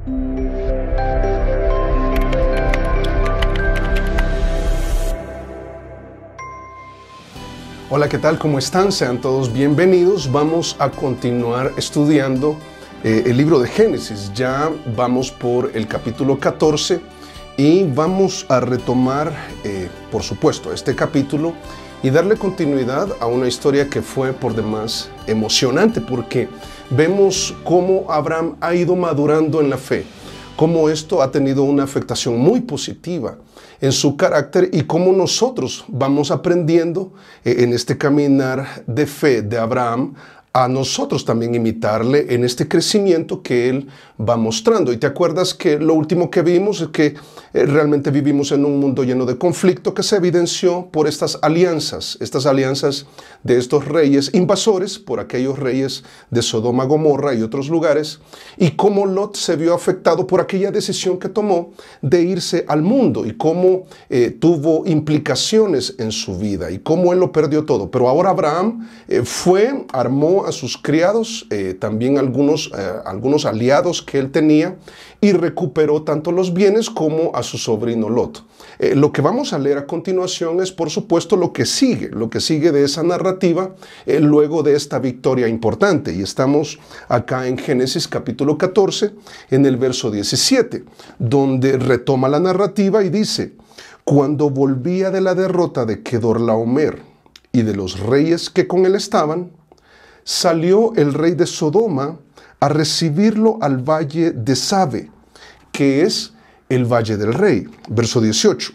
Hola, ¿qué tal? ¿Cómo están? Sean todos bienvenidos. Vamos a continuar estudiando el libro de Génesis. Ya vamos por el capítulo 14 y vamos a retomar, por supuesto, este capítulo y darle continuidad a una historia que fue por demás emocionante, porque vemos cómo Abraham ha ido madurando en la fe, cómo esto ha tenido una afectación muy positiva en su carácter y cómo nosotros vamos aprendiendo en este caminar de fe de Abraham a nosotros también imitarle en este crecimiento que él va mostrando. Y te acuerdas que lo último que vimos es que realmente vivimos en un mundo lleno de conflicto que se evidenció por estas alianzas de estos reyes invasores, por aquellos reyes de Sodoma, Gomorra y otros lugares, y cómo Lot se vio afectado por aquella decisión que tomó de irse al mundo y cómo tuvo implicaciones en su vida y cómo él lo perdió todo. Pero ahora Abraham armó a sus criados, también algunos aliados que él tenía, y recuperó tanto los bienes como a su sobrino Lot. Lo que vamos a leer a continuación es, por supuesto, lo que sigue de esa narrativa luego de esta victoria importante. Y estamos acá en Génesis capítulo 14, en el verso 17, donde retoma la narrativa y dice: cuando volvía de la derrota de Kedorlaomer y de los reyes que con él estaban, salió el rey de Sodoma a recibirlo al valle de Sabe, que es el valle del rey. Verso 18.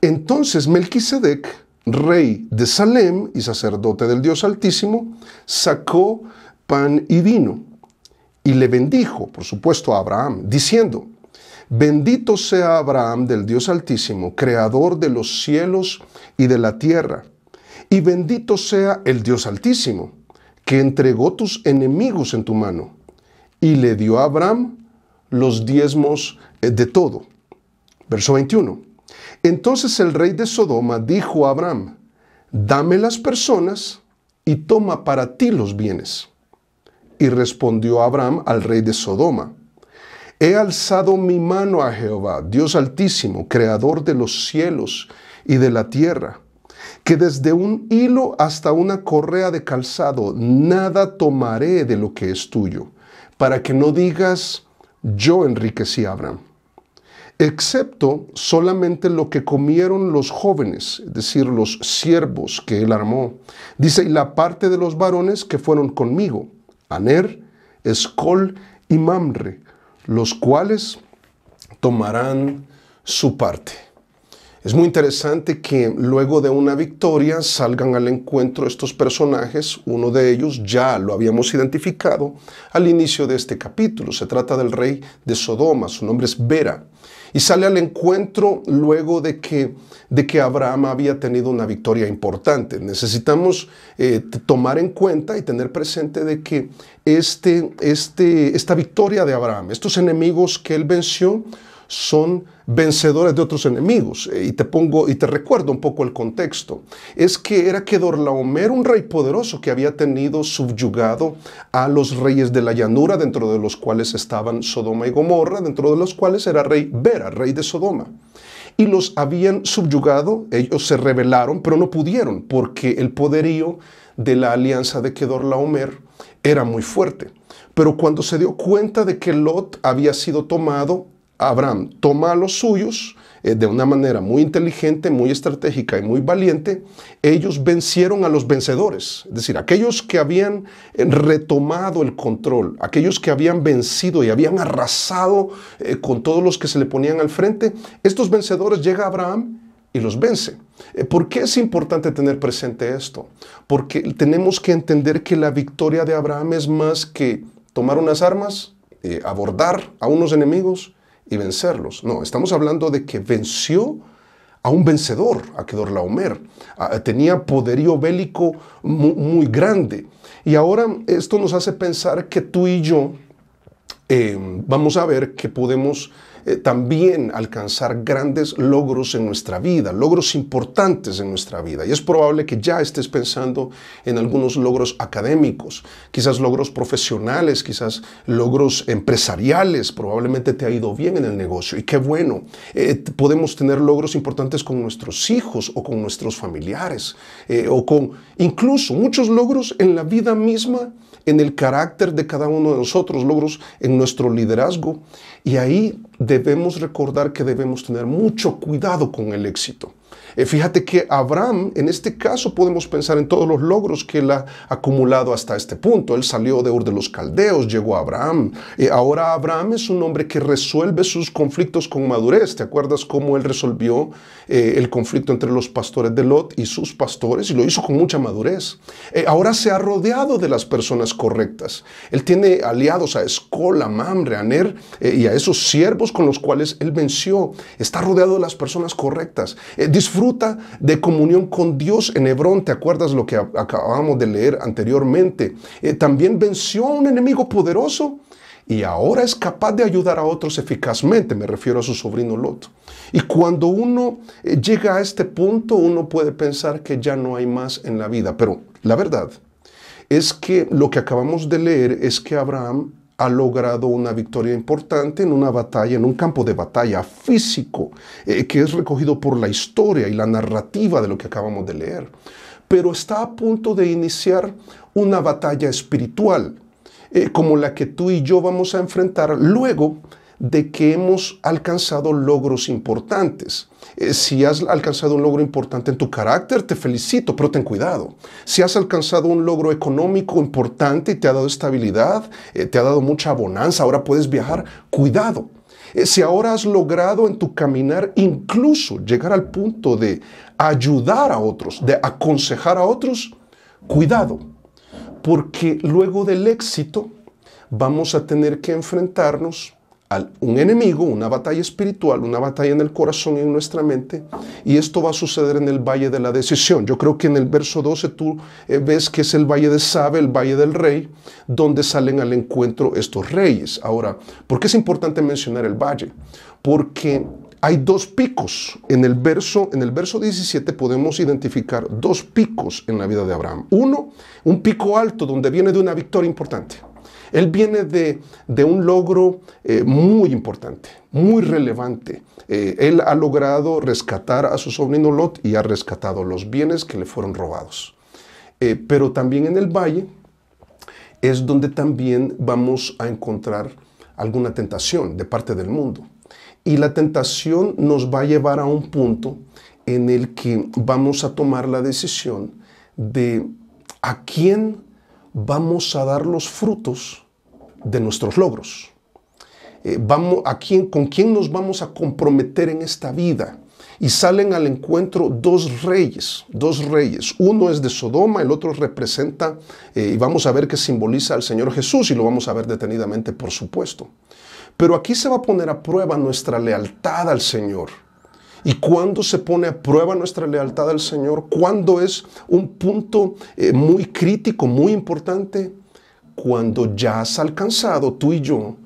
Entonces Melquisedec, rey de Salem y sacerdote del Dios Altísimo, sacó pan y vino y le bendijo, por supuesto, a Abraham, diciendo: bendito sea Abraham del Dios Altísimo, creador de los cielos y de la tierra, y bendito sea el Dios Altísimo, que entregó tus enemigos en tu mano. Y le dio a Abraham los diezmos de todo. Verso 21. Entonces el rey de Sodoma dijo a Abraham: dame las personas y toma para ti los bienes. Y respondió Abraham al rey de Sodoma: he alzado mi mano a Jehová, Dios Altísimo, creador de los cielos y de la tierra, que desde un hilo hasta una correa de calzado nada tomaré de lo que es tuyo, para que no digas: yo enriquecí a Abraham, excepto solamente lo que comieron los jóvenes, es decir, los siervos que él armó. Dice: y la parte de los varones que fueron conmigo, Aner, Escol y Mamre, los cuales tomarán su parte. Es muy interesante que luego de una victoria salgan al encuentro estos personajes. Uno de ellos ya lo habíamos identificado al inicio de este capítulo. Se trata del rey de Sodoma, su nombre es Bera. Y sale al encuentro luego de que Abraham había tenido una victoria importante. Necesitamos tomar en cuenta y tener presente de que esta victoria de Abraham, estos enemigos que él venció, son vencedores de otros enemigos. Y te recuerdo un poco el contexto. Es que era Kedorlaomer, un rey poderoso que había tenido subyugado a los reyes de la llanura, dentro de los cuales estaban Sodoma y Gomorra, dentro de los cuales era rey Bera, rey de Sodoma. Y los habían subyugado, ellos se rebelaron, pero no pudieron, porque el poderío de la alianza de Kedorlaomer era muy fuerte. Pero cuando se dio cuenta de que Lot había sido tomado, Abraham toma a los suyos de una manera muy inteligente, muy estratégica y muy valiente. Ellos vencieron a los vencedores, es decir, aquellos que habían retomado el control, aquellos que habían vencido y habían arrasado con todos los que se le ponían al frente. Estos vencedores, llega Abraham y los vence. ¿Por qué es importante tener presente esto? Porque tenemos que entender que la victoria de Abraham es más que tomar unas armas, abordar a unos enemigos y vencerlos. No, estamos hablando de que venció a un vencedor, a Kedorlaomer. Tenía poderío bélico muy grande. Y ahora esto nos hace pensar que tú y yo vamos a ver que podemos también alcanzar grandes logros en nuestra vida, logros importantes en nuestra vida. Y es probable que ya estés pensando en algunos logros académicos, quizás logros profesionales, quizás logros empresariales. Probablemente te ha ido bien en el negocio y qué bueno. Podemos tener logros importantes con nuestros hijos o con nuestros familiares o con incluso muchos logros en la vida misma, en el carácter de cada uno de nosotros, logros en nuestro liderazgo. Y ahí debemos recordar que debemos tener mucho cuidado con el éxito. Fíjate que Abraham, en este caso podemos pensar en todos los logros que él ha acumulado hasta este punto. Él salió de Ur de los Caldeos, llegó a Abraham. Ahora Abraham es un hombre que resuelve sus conflictos con madurez. ¿Te acuerdas cómo él resolvió el conflicto entre los pastores de Lot y sus pastores? Y lo hizo con mucha madurez. Ahora se ha rodeado de las personas correctas. Él tiene aliados a Escol, a Mamre, a Ner y a esos siervos con los cuales él venció. Está rodeado de las personas correctas. Disfruta de comunión con Dios en Hebrón. ¿Te acuerdas lo que acabamos de leer anteriormente? También venció a un enemigo poderoso y ahora es capaz de ayudar a otros eficazmente. Me refiero a su sobrino Lot. Y cuando uno llega a este punto, uno puede pensar que ya no hay más en la vida. Pero la verdad es que lo que acabamos de leer es que Abraham ha logrado una victoria importante en una batalla, en un campo de batalla físico, que es recogido por la historia y la narrativa de lo que acabamos de leer. Pero está a punto de iniciar una batalla espiritual, como la que tú y yo vamos a enfrentar luego de que hemos alcanzado logros importantes. Si has alcanzado un logro importante en tu carácter, te felicito, pero ten cuidado. Si has alcanzado un logro económico importante y te ha dado estabilidad, te ha dado mucha bonanza, ahora puedes viajar, cuidado. Si ahora has logrado en tu caminar incluso llegar al punto de ayudar a otros, de aconsejar a otros, cuidado, porque luego del éxito vamos a tener que enfrentarnos a un enemigo, una batalla espiritual, una batalla en el corazón y en nuestra mente, y esto va a suceder en el Valle de la Decisión. Yo creo que en el verso 12 tú ves que es el Valle de Sabe, el Valle del Rey, donde salen al encuentro estos reyes. Ahora, ¿por qué es importante mencionar el valle? Porque hay dos picos. En el verso 17 podemos identificar dos picos en la vida de Abraham. Uno, un pico alto donde viene de una victoria importante. Él viene de un logro muy importante, muy relevante. Él ha logrado rescatar a su sobrino Lot y ha rescatado los bienes que le fueron robados. Pero también en el valle es donde también vamos a encontrar alguna tentación de parte del mundo. Y la tentación nos va a llevar a un punto en el que vamos a tomar la decisión de a quién vamos a dar los frutos de nuestros logros. ¿Con quién nos vamos a comprometer en esta vida? Y salen al encuentro dos reyes. Uno es de Sodoma, el otro representa, y vamos a ver que simboliza al Señor Jesús, y lo vamos a ver detenidamente, por supuesto. Pero aquí se va a poner a prueba nuestra lealtad al Señor. ¿Y cuándo se pone a prueba nuestra lealtad al Señor? ¿Cuándo es un punto muy crítico, muy importante? Cuando ya has alcanzado tú y yo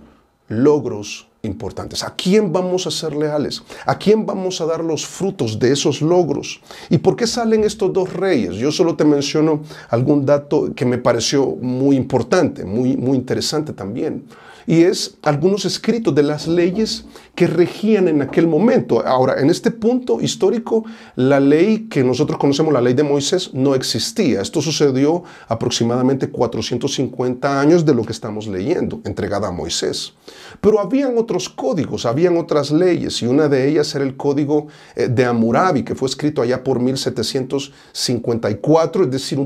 logros importantes. ¿A quién vamos a ser leales? ¿A quién vamos a dar los frutos de esos logros? ¿Y por qué salen estos dos reyes? Yo solo te menciono algún dato que me pareció muy importante, muy interesante también. Y es algunos escritos de las leyes que regían en aquel momento. Ahora, en este punto histórico, la ley que nosotros conocemos, la ley de Moisés, no existía. Esto sucedió aproximadamente 450 años de lo que estamos leyendo, entregada a Moisés. Pero habían otros códigos, habían otras leyes, y una de ellas era el código de Hammurabi, que fue escrito allá por 1754, es decir,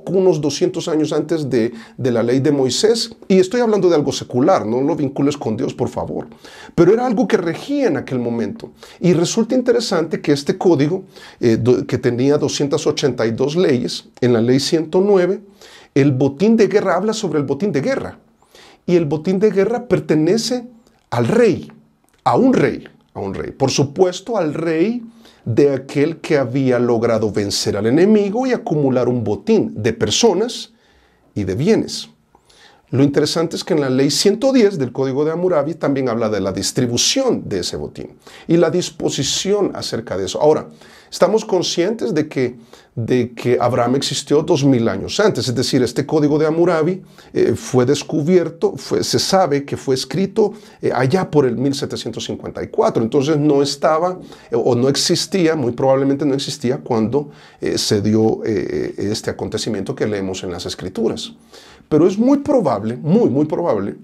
unos 200 años antes de la ley de Moisés. Y estoy hablando de algo secular, no lo vincules con Dios, por favor. Pero era algo que regía en aquel momento. Y resulta interesante que este código, que tenía 282 leyes, en la ley 109, el botín de guerra habla sobre el botín de guerra. Y el botín de guerra pertenece al rey, a un rey. Por supuesto, al rey de aquel que había logrado vencer al enemigo y acumular un botín de personas y de bienes. Lo interesante es que en la ley 110 del Código de Hammurabi también habla de la distribución de ese botín y la disposición acerca de eso. Ahora, estamos conscientes de que Abraham existió 2000 años antes, es decir, este Código de Hammurabi fue descubierto, se sabe que fue escrito allá por el 1754, entonces no estaba o no existía, muy probablemente no existía cuando se dio este acontecimiento que leemos en las Escrituras. Pero es muy probable, muy probable,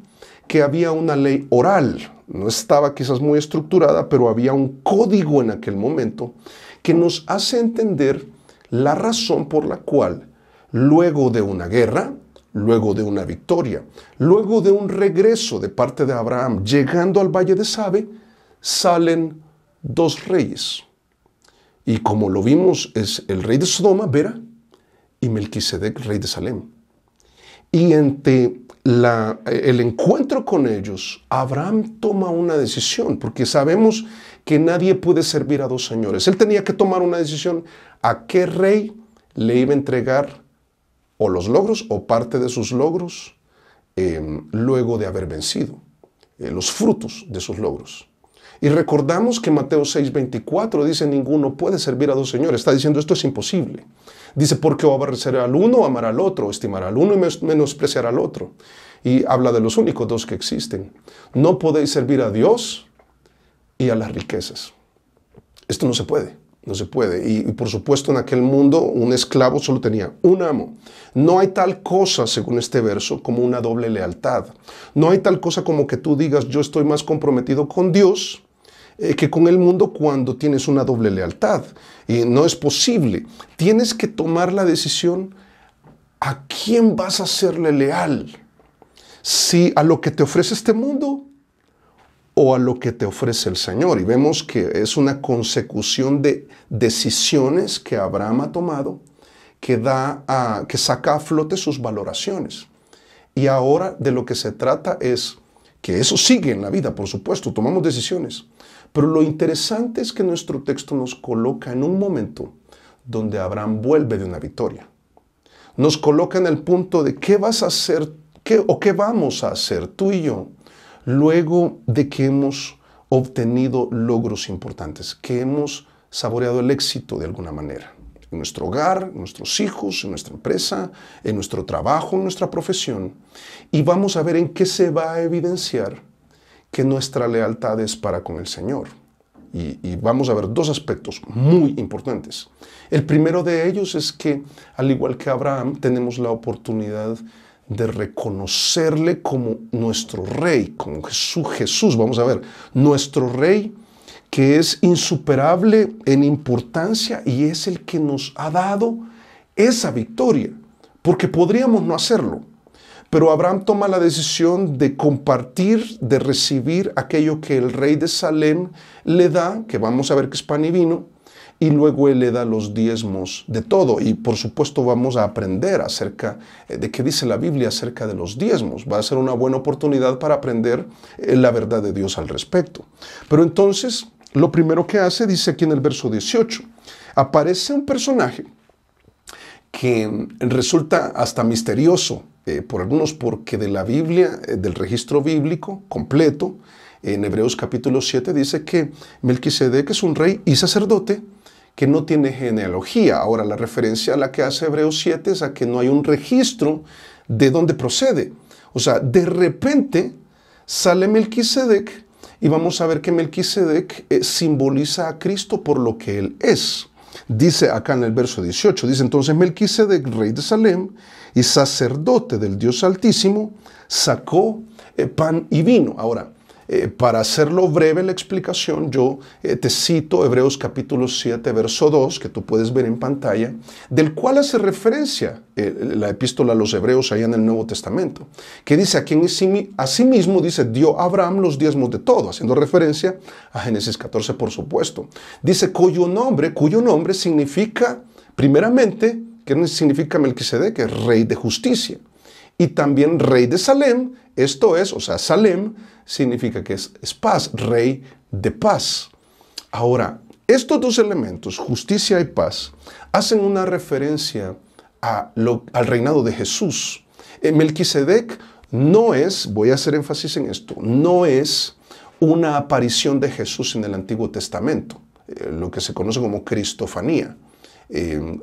que había una ley oral. No estaba quizás muy estructurada, pero había un código en aquel momento que nos hace entender la razón por la cual, luego de una guerra, luego de una victoria, luego de un regreso de parte de Abraham, llegando al valle de Sabe, salen dos reyes. Y como lo vimos, es el rey de Sodoma, Bera, y Melquisedec, rey de Salem. Y ante el encuentro con ellos, Abraham toma una decisión, porque sabemos que nadie puede servir a dos señores. Él tenía que tomar una decisión a qué rey le iba a entregar o los logros o parte de sus logros luego de haber vencido, los frutos de sus logros. Y recordamos que Mateo 6:24 dice, ninguno puede servir a dos señores. Está diciendo, esto es imposible. Dice, porque o aborrecerá al uno o amará al otro, o estimará al uno y menospreciará al otro. Y habla de los únicos dos que existen. No podéis servir a Dios y a las riquezas. Esto no se puede, no se puede. Y por supuesto en aquel mundo un esclavo solo tenía un amo. No hay tal cosa, según este verso, como una doble lealtad. No hay tal cosa como que tú digas, yo estoy más comprometido con Dios que con el mundo cuando tienes una doble lealtad. Y no es posible. Tienes que tomar la decisión a quién vas a serle leal. Si a lo que te ofrece este mundo o a lo que te ofrece el Señor. Y vemos que es una consecución de decisiones que Abraham ha tomado que saca a flote sus valoraciones. Y ahora de lo que se trata es que eso sigue en la vida, por supuesto, tomamos decisiones. Pero lo interesante es que nuestro texto nos coloca en un momento donde Abraham vuelve de una victoria. Nos coloca en el punto de qué vas a hacer, qué vamos a hacer tú y yo luego de que hemos obtenido logros importantes, que hemos saboreado el éxito de alguna manera. En nuestro hogar, en nuestros hijos, en nuestra empresa, en nuestro trabajo, en nuestra profesión. Y vamos a ver en qué se va a evidenciar que nuestra lealtad es para con el Señor. Y vamos a ver dos aspectos muy importantes. El primero de ellos es que, al igual que Abraham, tenemos la oportunidad de reconocerle como nuestro Rey, como Jesús, vamos a ver, nuestro Rey que es insuperable en importancia y es el que nos ha dado esa victoria, porque podríamos no hacerlo. Pero Abraham toma la decisión de compartir, de recibir aquello que el rey de Salem le da, que vamos a ver que es pan y vino, y luego él le da los diezmos de todo. Y por supuesto vamos a aprender acerca de qué dice la Biblia acerca de los diezmos. Va a ser una buena oportunidad para aprender la verdad de Dios al respecto. Pero entonces, lo primero que hace, dice aquí en el verso 18, aparece un personaje que resulta hasta misterioso por algunos, porque de la Biblia, del registro bíblico completo, en Hebreos capítulo 7 dice que Melquisedec es un rey y sacerdote que no tiene genealogía. Ahora, la referencia a la que hace Hebreos 7 es a que no hay un registro de dónde procede. O sea, de repente sale Melquisedec y vamos a ver que Melquisedec simboliza a Cristo por lo que él es. Dice acá en el verso 18, dice entonces Melquisedec, rey de Salem y sacerdote del Dios Altísimo, sacó pan y vino. Ahora, para hacerlo breve la explicación, yo te cito Hebreos capítulo 7, verso 2, que tú puedes ver en pantalla, del cual hace referencia la epístola a los Hebreos allá en el Nuevo Testamento, que dice, a quien asimismo, dice, dio a Abraham los diezmos de todo, haciendo referencia a Génesis 14, por supuesto. Dice, cuyo nombre significa, primeramente, ¿qué significa Melquisedec? Que es rey de justicia. Y también rey de Salem, esto es, o sea, Salem significa que es paz, rey de paz. Ahora, estos dos elementos, justicia y paz, hacen una referencia al reinado de Jesús. Melquisedec no es, voy a hacer énfasis en esto, no es una aparición de Jesús en el Antiguo Testamento, lo que se conoce como cristofanía.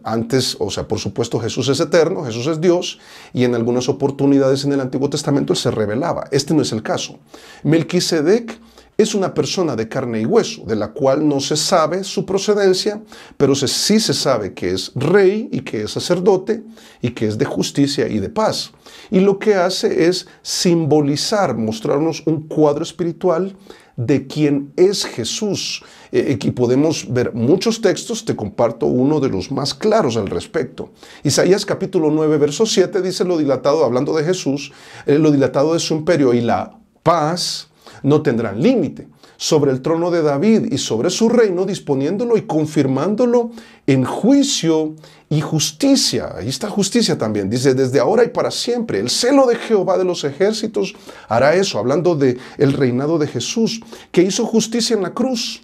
Antes, o sea, por supuesto Jesús es eterno, Jesús es Dios, y en algunas oportunidades en el Antiguo Testamento Él se revelaba. Este no es el caso. Melquisedec es una persona de carne y hueso, de la cual no se sabe su procedencia, pero sí se sabe que es rey y que es sacerdote y que es de justicia y de paz. Y lo que hace es simbolizar, mostrarnos un cuadro espiritual de quién es Jesús. Aquí podemos ver muchos textos, te comparto uno de los más claros al respecto. Isaías capítulo 9, verso 7 dice lo dilatado, hablando de Jesús, lo dilatado de su imperio y la paz no tendrán límite sobre el trono de David y sobre su reino, disponiéndolo y confirmándolo en juicio y justicia. Ahí está justicia también. Dice, desde ahora y para siempre. El celo de Jehová de los ejércitos hará eso, hablando del reinado de Jesús, que hizo justicia en la cruz,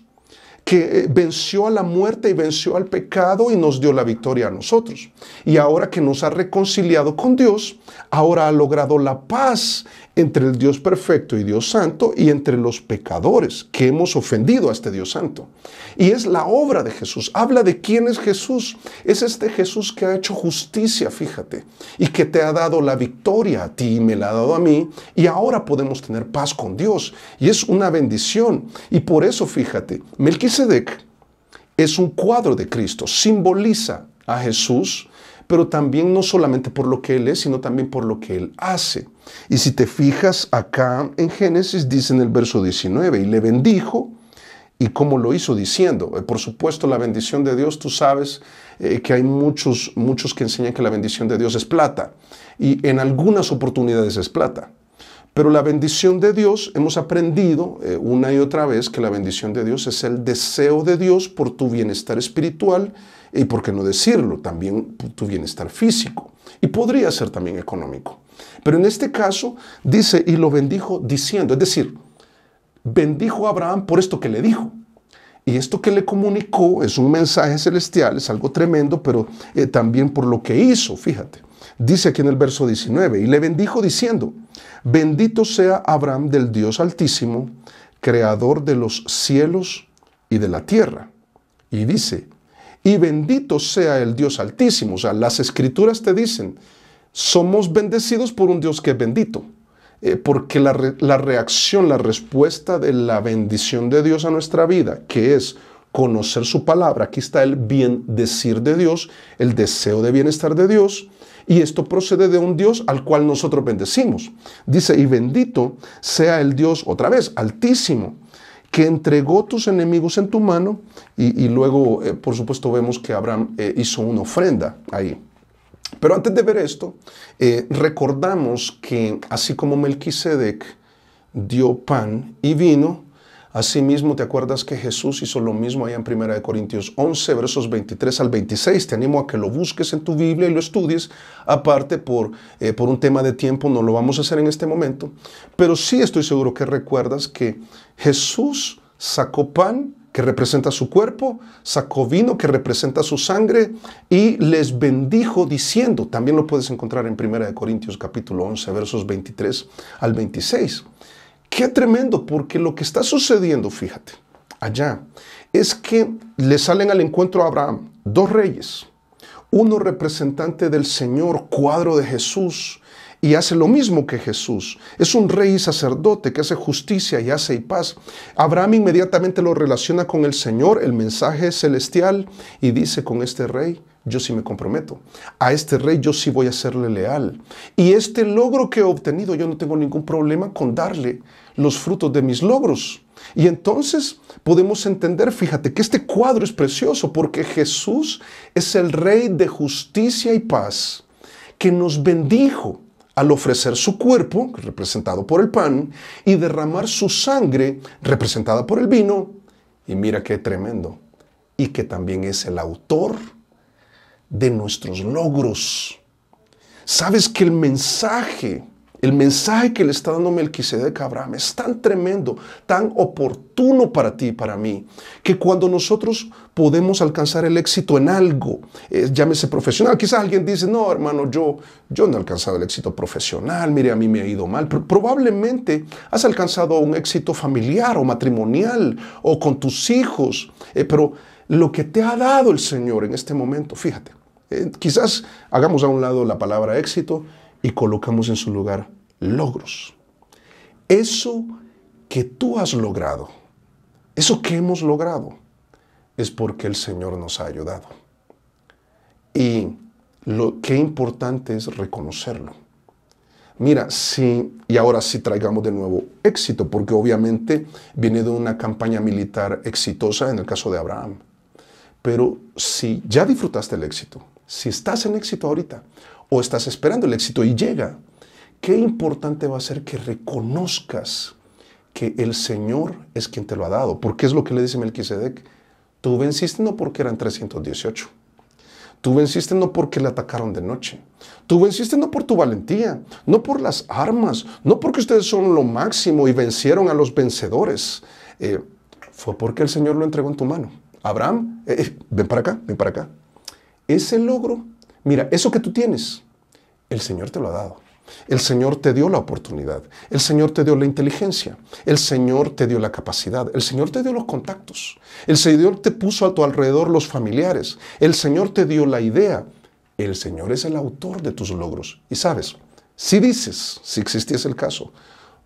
que venció a la muerte y venció al pecado y nos dio la victoria a nosotros. Y ahora que nos ha reconciliado con Dios, ahora ha logrado la paz entre el Dios perfecto y Dios santo y entre los pecadores que hemos ofendido a este Dios santo. Y es la obra de Jesús. Habla de quién es Jesús. Es este Jesús que ha hecho justicia, fíjate, y que te ha dado la victoria a ti y me la ha dado a mí. Y ahora podemos tener paz con Dios. Y es una bendición. Y por eso, fíjate, Melquisedec es un cuadro de Cristo. Simboliza a Jesús, pero también no solamente por lo que Él es, sino también por lo que Él hace. Y si te fijas acá en Génesis, dice en el verso 19, y le bendijo, y cómo lo hizo diciendo. Por supuesto, la bendición de Dios, tú sabes que hay muchos que enseñan que la bendición de Dios es plata, y en algunas oportunidades es plata. Pero la bendición de Dios, hemos aprendido una y otra vez que la bendición de Dios es el deseo de Dios por tu bienestar espiritual y, por qué no decirlo, también por tu bienestar físico. Y podría ser también económico. Pero en este caso dice, y lo bendijo diciendo, es decir, bendijo a Abraham por esto que le dijo. Y esto que le comunicó es un mensaje celestial, es algo tremendo, pero también por lo que hizo, fíjate. Dice aquí en el verso 19, y le bendijo diciendo, bendito sea Abraham del Dios Altísimo, creador de los cielos y de la tierra. Y dice, y bendito sea el Dios Altísimo. O sea, las Escrituras te dicen, somos bendecidos por un Dios que es bendito. Porque la reacción, la respuesta de la bendición de Dios a nuestra vida, que es conocer su palabra, aquí está el bien decir de Dios, el deseo de bienestar de Dios, y esto procede de un Dios al cual nosotros bendecimos. Dice, y bendito sea el Dios, otra vez, Altísimo, que entregó tus enemigos en tu mano, y luego, por supuesto, vemos que Abraham hizo una ofrenda ahí. Pero antes de ver esto, recordamos que así como Melquisedec dio pan y vino, asimismo te acuerdas que Jesús hizo lo mismo allá en 1 Corintios 11, versos 23 al 26. Te animo a que lo busques en tu Biblia y lo estudies. Aparte, por un tema de tiempo, no lo vamos a hacer en este momento. Pero sí estoy seguro que recuerdas que Jesús sacó pan, que representa su cuerpo, sacó vino, que representa su sangre, y les bendijo diciendo, también lo puedes encontrar en 1 Corintios capítulo 11, versos 23 al 26. Qué tremendo, porque lo que está sucediendo, fíjate, allá, es que le salen al encuentro a Abraham dos reyes, uno representante del Señor, cuadro de Jesús, y hace lo mismo que Jesús. Es un rey y sacerdote que hace justicia y hace paz. Abraham inmediatamente lo relaciona con el Señor, el mensaje celestial, y dice, con este rey yo sí me comprometo. A este rey yo sí voy a serle leal. Y este logro que he obtenido, yo no tengo ningún problema con darle los frutos de mis logros. Y entonces podemos entender, fíjate, que este cuadro es precioso porque Jesús es el rey de justicia y paz que nos bendijo al ofrecer su cuerpo, representado por el pan, y derramar su sangre, representada por el vino. Y mira qué tremendo. Y que también es el autor de nuestros logros. ¿Sabes que el mensaje El mensaje que le está dando Melquisedec a Abraham es tan tremendo, tan oportuno para ti y para mí, que cuando nosotros podemos alcanzar el éxito en algo, llámese profesional, quizás alguien dice, no hermano, yo no he alcanzado el éxito profesional, mire, a mí me ha ido mal, pero probablemente has alcanzado un éxito familiar o matrimonial o con tus hijos, pero lo que te ha dado el Señor en este momento, fíjate, quizás hagamos a un lado la palabra éxito y colocamos en su lugar logros. Eso que tú has logrado, eso que hemos logrado, es porque el Señor nos ha ayudado. Y qué importante es reconocerlo. Mira, y ahora sí traigamos de nuevo éxito, porque obviamente viene de una campaña militar exitosa en el caso de Abraham. Pero si ya disfrutaste el éxito, si estás en éxito ahorita, o estás esperando el éxito y llega, qué importante va a ser que reconozcas que el Señor es quien te lo ha dado. Porque es lo que le dice Melquisedec. Tú venciste no porque eran 318. Tú venciste no porque le atacaron de noche. Tú venciste no por tu valentía, no por las armas, no porque ustedes son lo máximo y vencieron a los vencedores. Fue porque el Señor lo entregó en tu mano. Abraham, ven para acá, ven para acá. Ese logro, mira, eso que tú tienes, el Señor te lo ha dado. El Señor te dio la oportunidad. El Señor te dio la inteligencia. El Señor te dio la capacidad. El Señor te dio los contactos. El Señor te puso a tu alrededor los familiares. El Señor te dio la idea. El Señor es el autor de tus logros. Y sabes, si dices, si existiese el caso,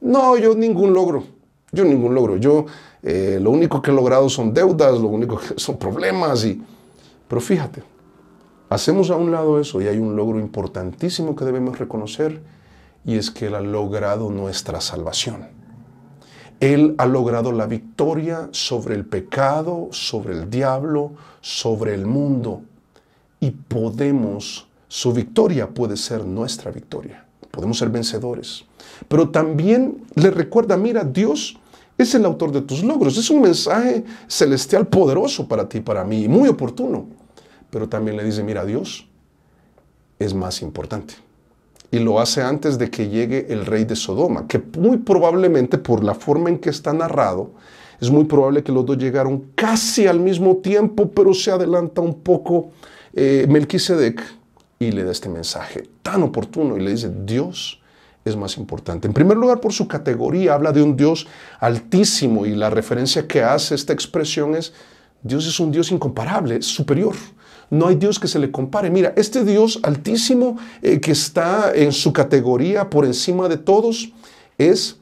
no, yo ningún logro. Yo lo único que he logrado son deudas, lo único que son problemas. Pero fíjate, hacemos a un lado eso y hay un logro importantísimo que debemos reconocer, y es que Él ha logrado nuestra salvación. Él ha logrado la victoria sobre el pecado, sobre el diablo, sobre el mundo. Y su victoria puede ser nuestra victoria. Podemos ser vencedores. Pero también le recuerda, mira, Dios es el autor de tus logros. Es un mensaje celestial poderoso para ti y para mí, muy oportuno. Pero también le dice, mira, Dios es más importante. Y lo hace antes de que llegue el rey de Sodoma, que muy probablemente, por la forma en que está narrado, es muy probable que los dos llegaron casi al mismo tiempo, pero se adelanta un poco Melquisedec y le da este mensaje tan oportuno y le dice, Dios es más importante. En primer lugar, por su categoría, habla de un Dios altísimo, y la referencia que hace esta expresión es, Dios es un Dios incomparable, es superior. No hay Dios que se le compare. Mira, este Dios altísimo que está en su categoría por encima de todos, es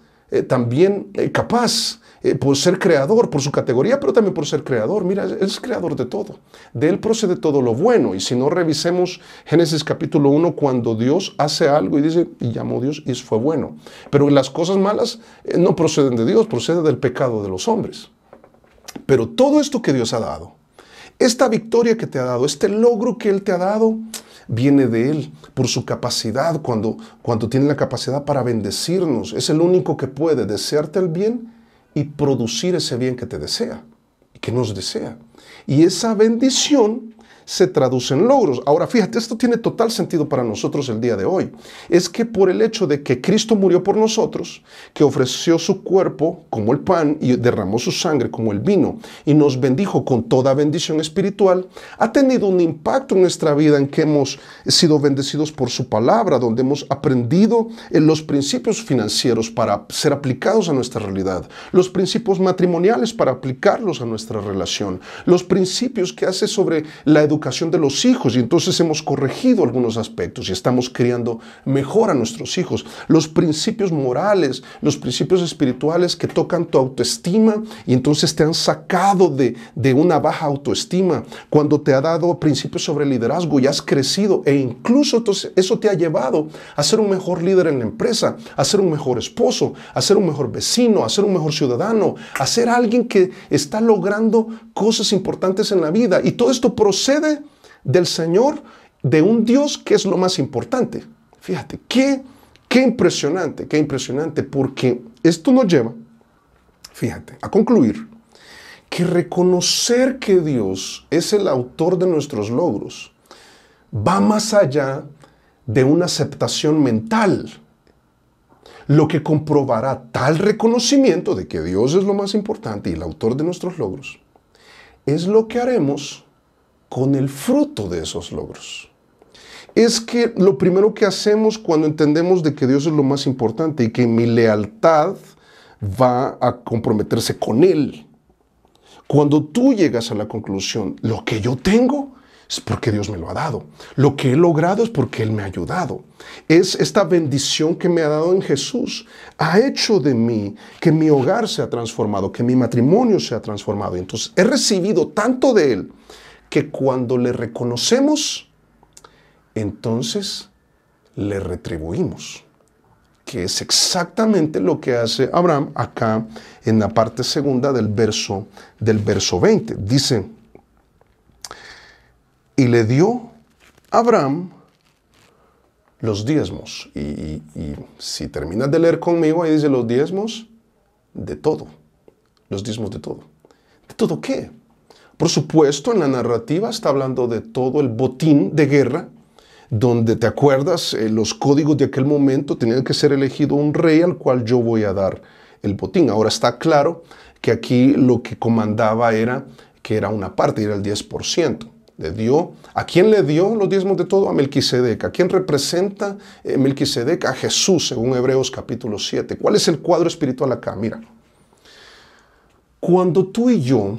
también capaz por ser creador, por su categoría, pero también por ser creador. Mira, Él es creador de todo. De Él procede todo lo bueno. Y si no, revisemos Génesis capítulo 1, cuando Dios hace algo y dice, y llamó Dios y fue bueno. Pero las cosas malas no proceden de Dios, proceden del pecado de los hombres. Pero todo esto que Dios ha dado, esta victoria que te ha dado, este logro que Él te ha dado, viene de Él, por su capacidad, cuando tiene la capacidad para bendecirnos. Es el único que puede desearte el bien y producir ese bien que te desea y que nos desea. Y esa bendición se traduce en logros. Ahora, fíjate, esto tiene total sentido para nosotros el día de hoy. Es que por el hecho de que Cristo murió por nosotros, que ofreció su cuerpo como el pan y derramó su sangre como el vino y nos bendijo con toda bendición espiritual, ha tenido un impacto en nuestra vida, en que hemos sido bendecidos por su palabra, donde hemos aprendido los principios financieros para ser aplicados a nuestra realidad, los principios matrimoniales para aplicarlos a nuestra relación, los principios que hace sobre la educación de los hijos, y entonces hemos corregido algunos aspectos y estamos criando mejor a nuestros hijos. Los principios morales, los principios espirituales que tocan tu autoestima y entonces te han sacado de una baja autoestima, cuando te ha dado principios sobre liderazgo y has crecido, e incluso entonces eso te ha llevado a ser un mejor líder en la empresa, a ser un mejor esposo, a ser un mejor vecino, a ser un mejor ciudadano, a ser alguien que está logrando cosas importantes en la vida. Y todo esto procede del Señor, de un Dios que es lo más importante. Fíjate, qué impresionante, porque esto nos lleva, fíjate, a concluir que reconocer que Dios es el autor de nuestros logros va más allá de una aceptación mental. lo que comprobará tal reconocimiento de que Dios es lo más importante y el autor de nuestros logros, es lo que haremos con el fruto de esos logros. Es que lo primero que hacemos cuando entendemos de que Dios es lo más importante y que mi lealtad va a comprometerse con Él. Cuando tú llegas a la conclusión, lo que yo tengo es porque Dios me lo ha dado. Lo que he logrado es porque Él me ha ayudado. Es esta bendición que me ha dado en Jesús. Ha hecho de mí que mi hogar se ha transformado, que mi matrimonio se ha transformado. Entonces he recibido tanto de Él que cuando le reconocemos, entonces le retribuimos. Que es exactamente lo que hace Abraham acá en la parte segunda del verso 20. Dice, y le dio Abraham los diezmos. Y si terminas de leer conmigo, ahí dice los diezmos de todo. Los diezmos de todo. ¿De todo qué? Por supuesto, en la narrativa está hablando de todo el botín de guerra, donde, ¿te acuerdas? Los códigos de aquel momento tenían que ser elegido un rey al cual yo voy a dar el botín. Ahora está claro que aquí lo que comandaba era que era una parte, era el 10%. Le dio, ¿a quién le dio los diezmos de todo? A Melquisedec. ¿A quién representa Melquisedec? A Jesús, según Hebreos capítulo 7. ¿Cuál es el cuadro espiritual acá? Mira, cuando tú y yo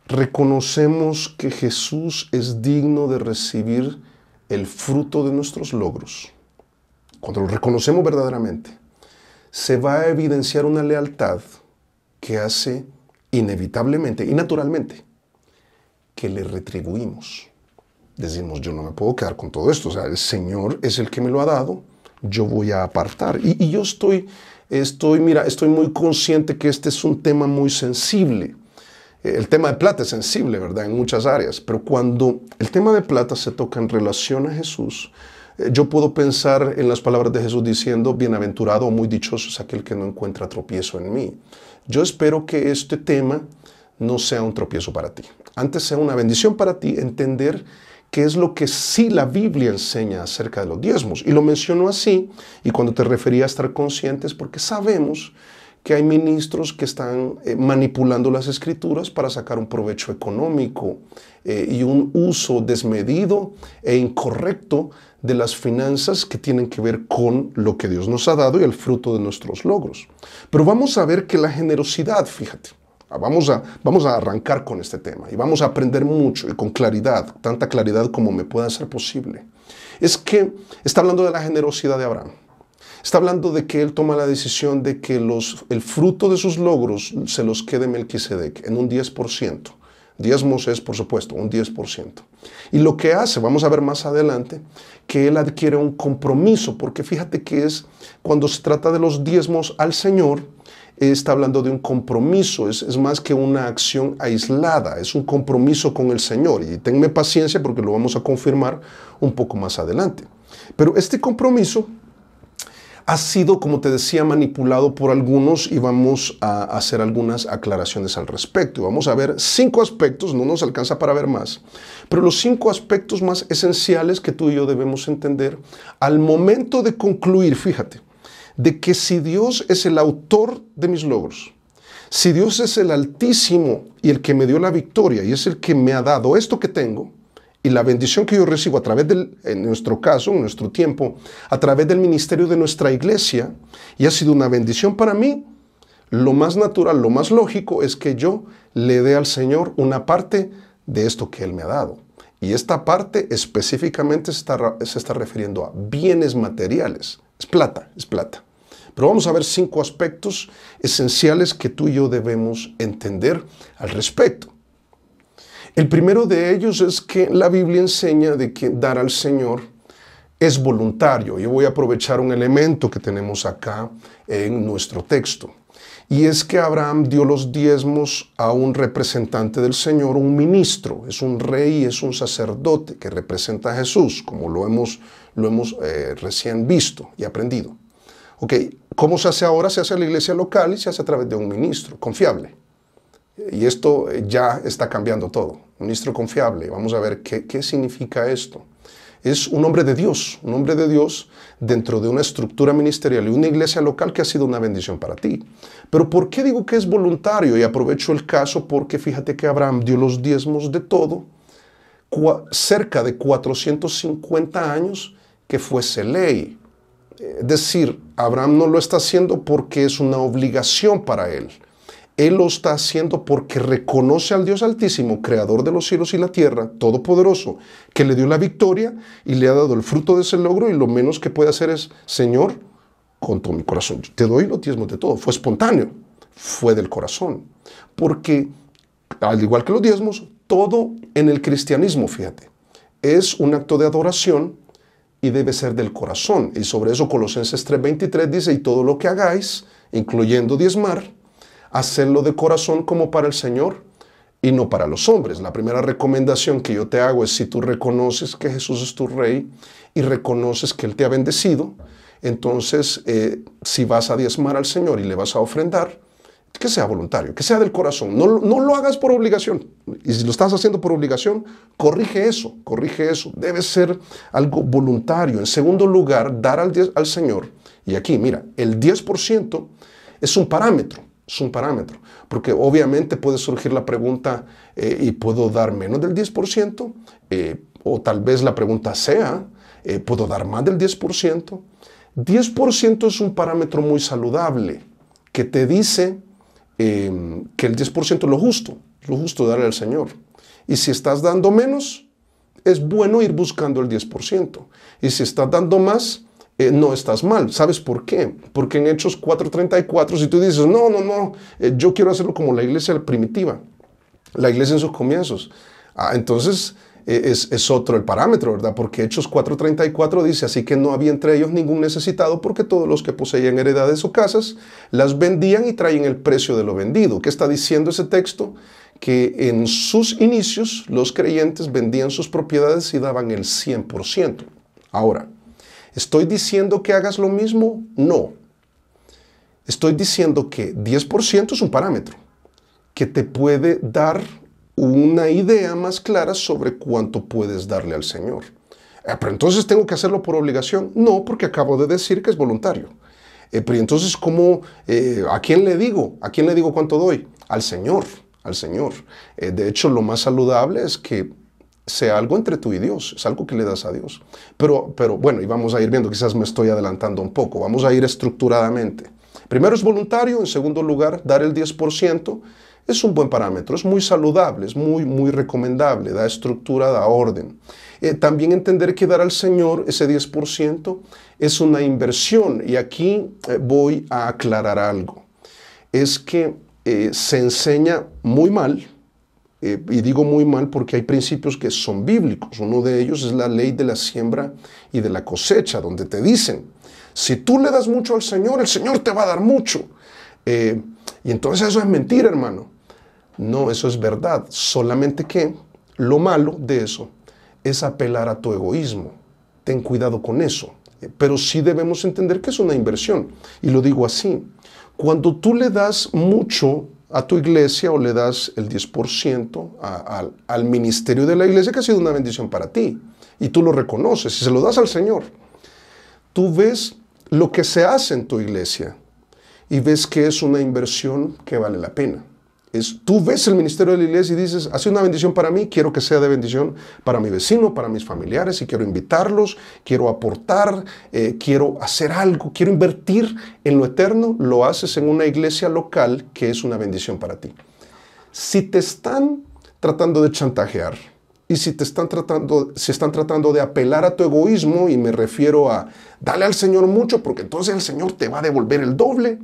reconocemos que Jesús es digno de recibir el fruto de nuestros logros, cuando lo reconocemos verdaderamente, se va a evidenciar una lealtad que hace inevitablemente y naturalmente que le retribuimos. Decimos, yo no me puedo quedar con todo esto, o sea, el Señor es el que me lo ha dado, yo voy a apartar. Y yo estoy muy consciente que este es un tema muy sensible. El tema de plata es sensible, ¿verdad? En muchas áreas, pero cuando el tema de plata se toca en relación a Jesús, yo puedo pensar en las palabras de Jesús diciendo, bienaventurado o muy dichoso es aquel que no encuentra tropiezo en mí. Yo espero que este tema no sea un tropiezo para ti. Antes sea una bendición para ti entender qué es lo que sí la Biblia enseña acerca de los diezmos. Y lo menciono así, y cuando te refería a estar conscientes, porque sabemos que hay ministros que están manipulando las escrituras para sacar un provecho económico y un uso desmedido e incorrecto de las finanzas que tienen que ver con lo que Dios nos ha dado y el fruto de nuestros logros. Pero vamos a ver que la generosidad, fíjate, vamos a arrancar con este tema y vamos a aprender mucho y con claridad, tanta claridad como me pueda ser posible. Es que está hablando de la generosidad de Abraham. Está hablando de que él toma la decisión de que el fruto de sus logros se los quede Melquisedec en un 10%. Diezmos es, por supuesto, un 10%. Y lo que hace, vamos a ver más adelante, que él adquiere un compromiso, porque fíjate que es cuando se trata de los diezmos al Señor, está hablando de un compromiso, es más que una acción aislada, es un compromiso con el Señor. Y tenme paciencia porque lo vamos a confirmar un poco más adelante. Pero este compromiso ha sido, como te decía, manipulado por algunos y vamos a hacer algunas aclaraciones al respecto. Y vamos a ver 5 aspectos, no nos alcanza para ver más, pero los 5 aspectos más esenciales que tú y yo debemos entender al momento de concluir, fíjate, de que si Dios es el autor de mis logros, si Dios es el Altísimo y el que me dio la victoria y es el que me ha dado esto que tengo, y la bendición que yo recibo a través en nuestro caso, en nuestro tiempo, a través del ministerio de nuestra iglesia, y ha sido una bendición para mí, lo más natural, lo más lógico es que yo le dé al Señor una parte de esto que Él me ha dado. Y esta parte específicamente se está refiriendo a bienes materiales. Es plata, es plata. Pero vamos a ver 5 aspectos esenciales que tú y yo debemos entender al respecto. El primero de ellos es que la Biblia enseña de que dar al Señor es voluntario. Yo voy a aprovechar un elemento que tenemos acá en nuestro texto. Y es que Abraham dio los diezmos a un representante del Señor, un ministro. Es un rey, es un sacerdote que representa a Jesús, como lo hemos recién visto y aprendido. Ok, ¿cómo se hace ahora? Se hace en la iglesia local y se hace a través de un ministro confiable. Y esto ya está cambiando todo. Un ministro confiable. Vamos a ver qué significa esto. es un hombre de Dios, un hombre de Dios dentro de una estructura ministerial y una iglesia local que ha sido una bendición para ti. Pero ¿por qué digo que es voluntario? Y aprovecho el caso porque fíjate que Abraham dio los diezmos de todo, cerca de 450 años que fuese ley. Es decir, Abraham no lo está haciendo porque es una obligación para él. Él lo está haciendo porque reconoce al Dios Altísimo, creador de los cielos y la tierra, todopoderoso, que le dio la victoria y le ha dado el fruto de ese logro, y lo menos que puede hacer es: Señor, con todo mi corazón, te doy los diezmos de todo. Fue espontáneo, fue del corazón. Porque, al igual que los diezmos, todo en el cristianismo, fíjate, es un acto de adoración y debe ser del corazón. Y sobre eso Colosenses 3:23 dice: y todo lo que hagáis, incluyendo diezmar, hacerlo de corazón como para el Señor y no para los hombres. La primera recomendación que yo te hago es: si tú reconoces que Jesús es tu Rey y reconoces que Él te ha bendecido, entonces si vas a diezmar al Señor y le vas a ofrendar, que sea voluntario, que sea del corazón. No lo hagas por obligación. Y si lo estás haciendo por obligación, corrige eso, corrige eso. Debe ser algo voluntario. En segundo lugar, dar al Señor. Y aquí, mira, el 10% es un parámetro. Es un parámetro, porque obviamente puede surgir la pregunta: ¿y puedo dar menos del 10%? O tal vez la pregunta sea: ¿puedo dar más del 10%? 10% es un parámetro muy saludable que te dice que el 10% es lo justo darle al Señor. Y si estás dando menos, es bueno ir buscando el 10%. Y si estás dando más, no estás mal. ¿Sabes por qué? Porque en Hechos 4:34, si tú dices: no, yo quiero hacerlo como la iglesia primitiva, la iglesia en sus comienzos, entonces es otro el parámetro, ¿verdad? Porque Hechos 4:34 dice: así que no había entre ellos ningún necesitado, porque todos los que poseían heredades o casas las vendían y traían el precio de lo vendido. ¿Qué está diciendo ese texto? Que en sus inicios los creyentes vendían sus propiedades y daban el 100%. Ahora, ¿estoy diciendo que hagas lo mismo? No. Estoy diciendo que 10% es un parámetro que te puede dar una idea más clara sobre cuánto puedes darle al Señor. Pero entonces, ¿tengo que hacerlo por obligación? No, porque acabo de decir que es voluntario. Pero entonces, ¿cómo? ¿A quién le digo? ¿A quién le digo cuánto doy? Al Señor, al Señor. De hecho, lo más saludable es que sea algo entre tú y Dios, es algo que le das a Dios. Pero bueno, y vamos a ir viendo, quizás me estoy adelantando un poco, vamos a ir estructuradamente. Primero es voluntario, en segundo lugar, dar el 10% es un buen parámetro, es muy saludable, es muy recomendable, da estructura, da orden. También entender que dar al Señor ese 10% es una inversión, y aquí voy a aclarar algo. Es que se enseña muy mal, y digo muy mal porque hay principios que son bíblicos. Uno de ellos es la ley de la siembra y de la cosecha, donde te dicen: si tú le das mucho al Señor, el Señor te va a dar mucho. Y entonces eso es mentira, hermano. No, eso es verdad. Solamente que lo malo de eso es apelar a tu egoísmo. Ten cuidado con eso. Pero sí debemos entender que es una inversión. Y lo digo así: cuando tú le das mucho a tu iglesia o le das el 10% al ministerio de la iglesia, que ha sido una bendición para ti, y tú lo reconoces y se lo das al Señor, tú ves lo que se hace en tu iglesia y ves que es una inversión que vale la pena. Tú ves el ministerio de la iglesia y dices: ha sido una bendición para mí, quiero que sea de bendición para mi vecino, para mis familiares, y quiero invitarlos, quiero aportar, quiero hacer algo, quiero invertir en lo eterno. Lo haces en una iglesia local que es una bendición para ti. Si te están tratando de chantajear y si están tratando de apelar a tu egoísmo, y me refiero a dale al Señor mucho porque entonces el Señor te va a devolver el doble,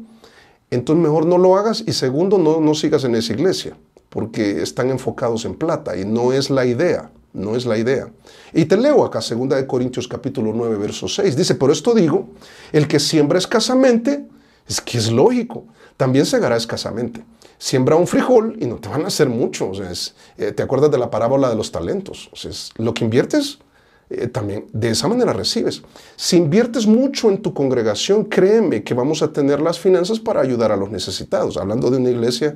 entonces mejor no lo hagas. Y segundo, no sigas en esa iglesia, porque están enfocados en plata y no es la idea, no es la idea. Y te leo acá 2 Corintios capítulo 9, verso 6. Dice: por esto digo, el que siembra escasamente, es que es lógico, también segará escasamente. Siembra un frijol y no te van a hacer mucho. O sea, ¿te acuerdas de la parábola de los talentos? O sea, lo que inviertes también de esa manera recibes. Si inviertes mucho en tu congregación, créeme que vamos a tener las finanzas para ayudar a los necesitados. Hablando de una iglesia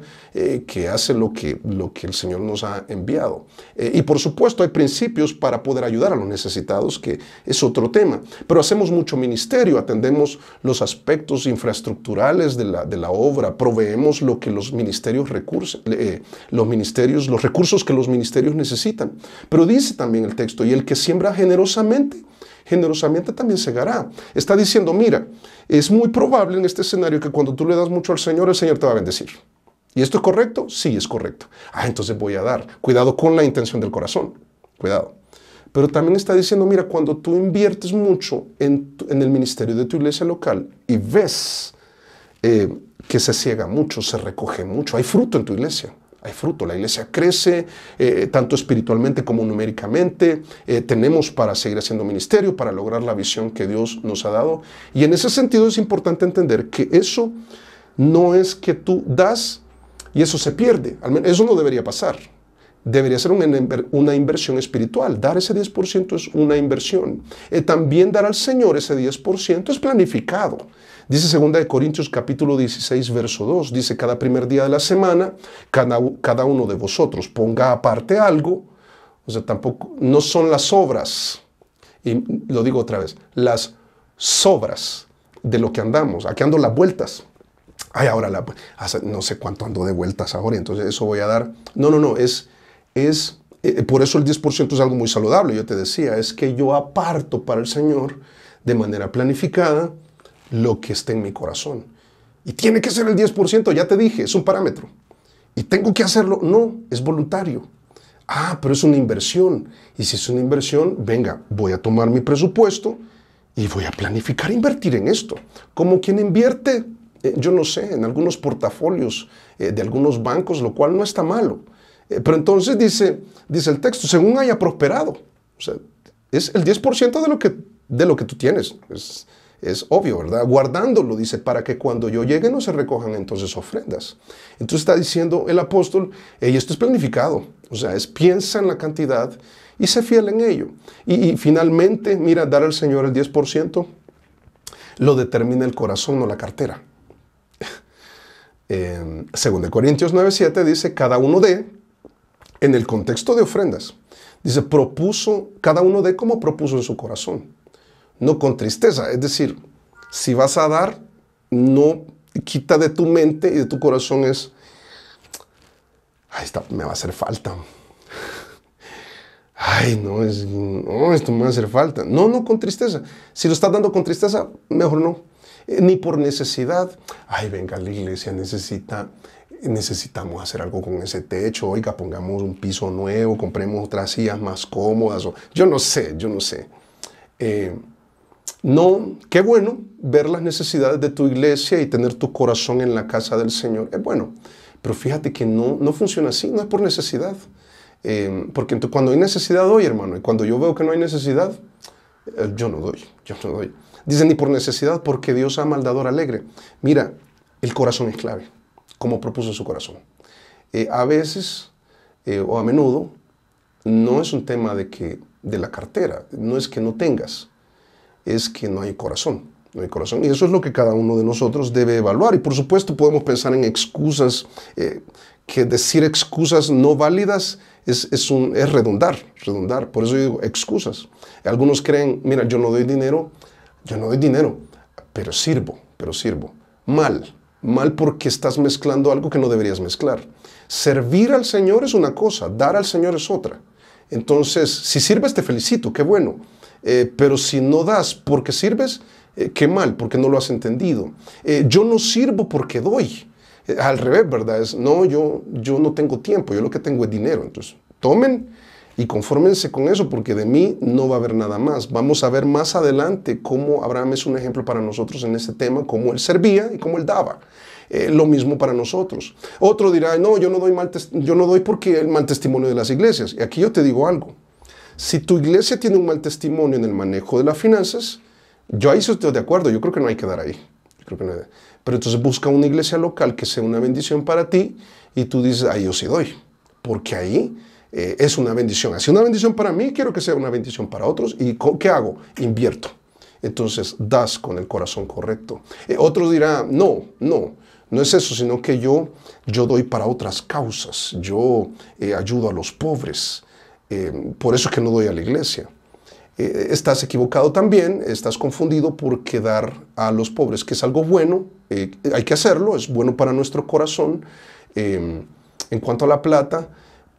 que hace lo que el Señor nos ha enviado. Y por supuesto hay principios para poder ayudar a los necesitados, que es otro tema. Pero hacemos mucho ministerio, atendemos los aspectos infraestructurales de la obra, proveemos lo que los recursos que los ministerios necesitan. Pero dice también el texto, y el que siembra generosamente también segará. Está diciendo, mira, es muy probable en este escenario que cuando tú le das mucho al Señor, el Señor te va a bendecir. ¿Y esto es correcto? Sí, es correcto. Entonces voy a dar. Cuidado con la intención del corazón. Cuidado. Pero también está diciendo, mira, cuando tú inviertes mucho en el ministerio de tu iglesia local y ves que se ciega mucho, se recoge mucho, hay fruto en tu iglesia. Hay fruto, la iglesia crece tanto espiritualmente como numéricamente, tenemos para seguir haciendo ministerio, para lograr la visión que Dios nos ha dado. Y en ese sentido es importante entender que eso no es que tú das y eso se pierde. Al menos eso no debería pasar. Debería ser una inversión espiritual. Dar ese 10% es una inversión. También dar al Señor ese 10% es planificado. Dice 2 Corintios capítulo 16, verso 2. Dice, cada primer día de la semana, cada uno de vosotros ponga aparte algo. O sea, tampoco, no son las obras. Y lo digo otra vez, las sobras de lo que andamos. Aquí ando las vueltas. Ahora no sé cuánto ando de vueltas ahora, entonces eso voy a dar. No, por eso el 10% es algo muy saludable. Yo te decía, es que yo aparto para el Señor de manera planificada lo que esté en mi corazón. Y tiene que ser el 10%, ya te dije, es un parámetro. ¿Y tengo que hacerlo? No, es voluntario. Pero es una inversión. Y si es una inversión, venga, voy a tomar mi presupuesto y voy a planificar invertir en esto. Como quien invierte, yo no sé, en algunos portafolios de algunos bancos, lo cual no está malo. Pero entonces dice el texto, según haya prosperado. O sea, es el 10% de lo que tú tienes. Es obvio, ¿verdad? Guardándolo, dice, para que cuando yo llegue no se recojan entonces ofrendas. Entonces está diciendo el apóstol, y esto es planificado. O sea, piensa en la cantidad y sé fiel en ello. Y finalmente, mira, dar al Señor el 10% lo determina el corazón, no la cartera. 2 Corintios 9:7 dice, cada uno dé, en el contexto de ofrendas, dice, cada uno dé como propuso en su corazón, no con tristeza. Es decir, si vas a dar, no quita de tu mente y de tu corazón me va a hacer falta. Esto me va a hacer falta. No con tristeza. Si lo estás dando con tristeza, mejor no. Ni por necesidad. Venga, la iglesia necesitamos hacer algo con ese techo. Oiga, pongamos un piso nuevo, compremos otras sillas más cómodas. Yo no sé. Qué bueno ver las necesidades de tu iglesia y tener tu corazón en la casa del Señor. Es bueno, pero fíjate que no funciona así, no es por necesidad. Porque cuando hay necesidad doy, hermano, y cuando yo veo que no hay necesidad, yo no doy. Dice, ni por necesidad, porque Dios ama al dador alegre. Mira, el corazón es clave, como propuso su corazón. A veces, o a menudo, no es un tema de la cartera, no es que no tengas, es que no hay corazón. No hay corazón. Y eso es lo que cada uno de nosotros debe evaluar. Y por supuesto podemos pensar en excusas, que decir excusas no válidas es redundar. Por eso yo digo excusas. Algunos creen, mira, yo no doy dinero, pero sirvo. Mal porque estás mezclando algo que no deberías mezclar. Servir al Señor es una cosa, dar al Señor es otra. Entonces, si sirves, te felicito, qué bueno. Pero si no das porque sirves, qué mal, porque no lo has entendido. Yo no sirvo porque doy. Al revés, ¿verdad? Yo no tengo tiempo, yo lo que tengo es dinero. Entonces, tomen y confórmense con eso, porque de mí no va a haber nada más. Vamos a ver más adelante cómo Abraham es un ejemplo para nosotros en este tema, cómo él servía y cómo él daba. Lo mismo para nosotros. Otro dirá, no, yo no doy porque el mal testimonio de las iglesias. Y aquí yo te digo algo. Si tu iglesia tiene un mal testimonio en el manejo de las finanzas, yo ahí estoy de acuerdo, yo creo que no hay que dar ahí. Pero entonces busca una iglesia local que sea una bendición para ti y tú dices, yo sí doy. Porque ahí es una bendición. Así una bendición para mí, quiero que sea una bendición para otros. ¿Y qué hago? Invierto. Entonces das con el corazón correcto. Otros dirán, no es eso, sino que yo doy para otras causas. Yo ayudo a los pobres. Por eso es que no doy a la iglesia. Estás equivocado también, estás confundido porque dar a los pobres, que es algo bueno, hay que hacerlo, es bueno para nuestro corazón en cuanto a la plata,